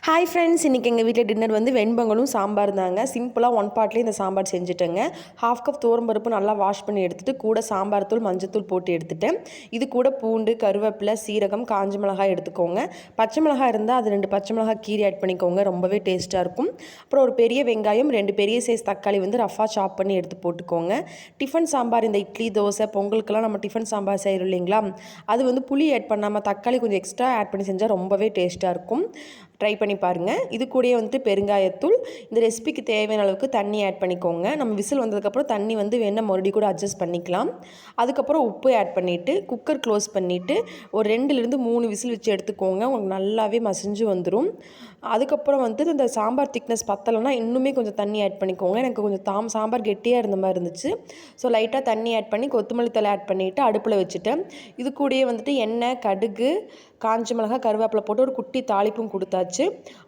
Hi friends, இன்றைக்கி எங்கள் வீட்டில் டின்னர் வந்து வெண்பொங்கலும் சாம்பார் தாங்க. சிம்பிளாக ஒன் பார்ட்லேயே இந்த சாம்பார் செஞ்சுட்டேங்க. 1/2 கப் துவரம்பருப்பு நல்லா வாஷ் பண்ணி எடுத்துகிட்டு கூட சாம்பார் தூள் மஞ்சத்தூள் போட்டு எடுத்துட்டேன். இது கூட பூண்டு, கருவேப்பிலை, சீரகம், காஞ்ச மிளகாய் எடுத்துக்கோங்க. பச்சை மிளகாய் இருந்தால் அது 2 பச்சை மிளகாய் கீரி ஆட் பண்ணிக்கோங்க, ரொம்பவே டேஸ்ட்டாக இருக்கும். அப்புறம் ஒரு பெரிய வெங்காயம், 2 பெரிய சைஸ் தக்காளி வந்து ரஃபாக சாப் பண்ணி எடுத்து போட்டுக்கோங்க. டிஃபன் சாம்பார் இந்த இட்லி, தோசை, பொங்கலுக்கெல்லாம் நம்ம டிஃபன் சாம்பார் செய்கிறோம் இல்லைங்களா, அது வந்து புளி ஆட் பண்ணாமல் தக்காளி கொஞ்சம் எக்ஸ்ட்ரா ஆட் பண்ணி செஞ்சால் ரொம்பவே டேஸ்ட்டாக இருக்கும். ட்ரை பண்ணி பாருங்கள். இது கூடயே வந்துட்டு பெருங்காயத்தூள், இந்த ரெசிபிக்கு தேவையான அளவுக்கு தண்ணி ஆட் பண்ணிக்கோங்க. நம்ம விசில் வந்ததுக்கப்புறம் தண்ணி வந்து வேணால் மறுபடியும் கூட அட்ஜஸ்ட் பண்ணிக்கலாம். அதுக்கப்புறம் உப்பு ஆட் பண்ணிவிட்டு குக்கர் க்ளோஸ் பண்ணிவிட்டு ஒரு 2லேருந்து 3 விசில் வச்சு எடுத்துக்கோங்க. உங்களுக்கு நல்லாவே மசிஞ்சு வந்துடும். அதுக்கப்புறம் வந்து இந்த சாம்பார் திக்னஸ் பத்தலைன்னா இன்னுமே கொஞ்சம் தண்ணி ஆட் பண்ணிக்கோங்க. எனக்கு கொஞ்சம் சாம்பார் கெட்டியாக இருந்த மாதிரி இருந்துச்சு. ஸோ லைட்டாக தண்ணி ஆட் பண்ணி கொத்தமல்லி தழை ஆட் பண்ணிவிட்டு அடுப்பில் வச்சுட்டேன். இது கூடயே வந்துட்டு எண்ணெய், கடுகு, காஞ்ச மிளகாய், கருவேப்பிலை போட்டு ஒரு குட்டி தாளிப்பும் கொடுத்தாச்சு.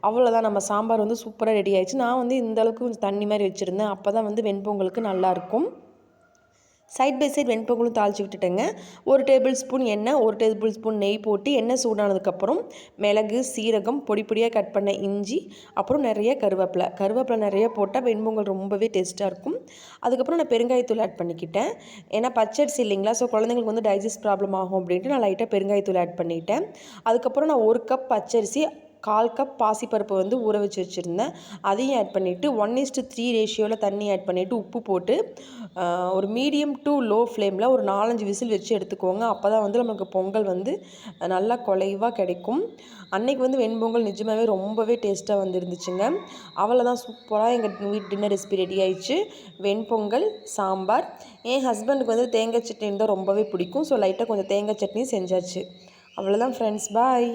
அவ்வளோதான், நம்ம சாம்பார் வந்து சூப்பராக ரெடி ஆயிடுச்சு. நான் வந்து இந்த அளவுக்கு கொஞ்சம் தண்ணி மாதிரி வச்சுருந்தேன். அப்போ தான் வந்து வெண்பொங்கலுக்கு நல்லாயிருக்கும். சைட் பை சைட் வெண்பொங்கலும் தாளித்து விட்டுட்டேங்க. 1 டேபிள் ஸ்பூன் எண்ணெய், 1 டேபிள் ஸ்பூன் நெய் போட்டு எண்ணெய் சூடானதுக்கப்புறம் மிளகு, சீரகம், பொடி பொடியாக கட் பண்ண இஞ்சி, அப்புறம் நிறைய கருவேப்பிலை நிறைய போட்டால் வெண்பொங்கல் ரொம்பவே டேஸ்ட்டாக இருக்கும். அதுக்கப்புறம் நான் பெருங்காயத்தூள் ஆட் பண்ணிக்கிட்டேன். ஏன்னா பச்சரிசி இல்லைங்களா, ஸோ குழந்தைங்களுக்கு வந்து டைஜஸ்ட் ப்ராப்ளம் ஆகும் அப்படின்ட்டு நான் லைட்டாக பெருங்காயத்தூள் ஆட் பண்ணிட்டேன். அதுக்கப்புறம் நான் 1 கப் பச்சரிசி, 1/4 கப் பாசிப்பருப்பு வந்து ஊற வச்சு வச்சுருந்தேன். அதையும் ஆட் பண்ணிவிட்டு 1:3 ரேஷியோவில் தண்ணி ஆட் பண்ணிவிட்டு உப்பு போட்டு ஒரு மீடியம் டு லோ ஃப்ளேமில் ஒரு 4-5 விசில் வச்சு எடுத்துக்கோங்க. அப்போ தான் வந்து நமக்கு பொங்கல் வந்து நல்லா குலைவாக கிடைக்கும். அன்றைக்கி வந்து வெண்பொங்கல் நிஜமாகவே ரொம்பவே டேஸ்ட்டாக வந்துருந்துச்சுங்க. அவ்வளோதான், சூப்பராக எங்கள் வீட்டு டின்னர் ரெசிபி ரெடி ஆயிடுச்சு. வெண்பொங்கல், சாம்பார். என் ஹஸ்பண்டுக்கு வந்து தேங்காய் சட்னி இருந்தால் ரொம்பவே பிடிக்கும். ஸோ லைட்டாக கொஞ்சம் தேங்காய் சட்னி செஞ்சாச்சு. அவ்வளோதான் ஃப்ரெண்ட்ஸ், பாய்.